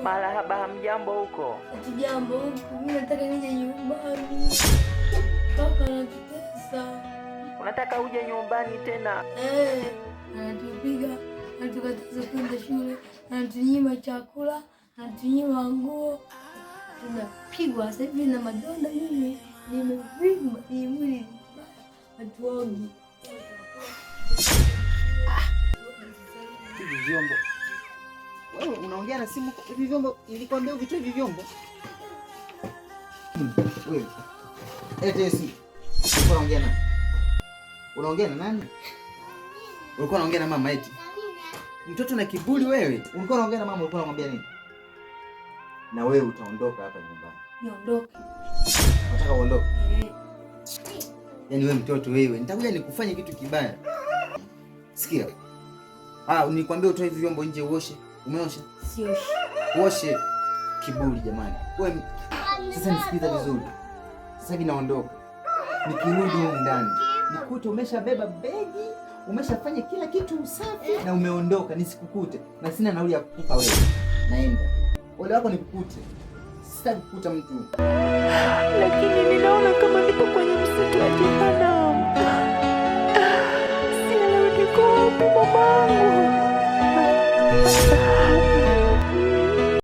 Marahaba, hamjambo huko? Hatujambo huku. Mimi nataka nije nyumbani. Kaka anatutesa. Unataka uje nyumbani tena? Anatupiga, anatukataza kwenda shule, anatunyima chakula, anatunyima nguo. Tunapigwa sasa hivi na madonda, mimi nimevimba, ni mwili hatuogi. Hivi vyombo. Wewe unaongea na simu hivi vyombo, nilikwambia uvitoe hivi vyombo. Wewe. Simu. Ulikuwa unaongea na? Unaongea na nani? Ulikuwa unaongea na mama eti. Mtoto na kiburi wewe. Ulikuwa unaongea na mama, ulikuwa unamwambia nini? Na wewe utaondoka hapa nyumbani. Niondoke. Unataka uondoke? Yaani wewe mtoto wewe, nitakuja nikufanye kitu kibaya. Sikia. Nikwambia utoe hivi vyombo nje uoshe. Umeosha? Sioshi. Uoshe. Kiburi jamani. Wewe sasa nisikiza vizuri. Sasa hivi naondoka. Nikirudi huko ndani, nikute umeshabeba begi, umeshafanya kila kitu usafi na umeondoka, nisikukute. Na sina nauli ya kukupa wewe. Naenda. Ole wako nikukute. Sitaki kukuta mtu. Lakini ninaona kama niko kwenye msitu wa jehanamu.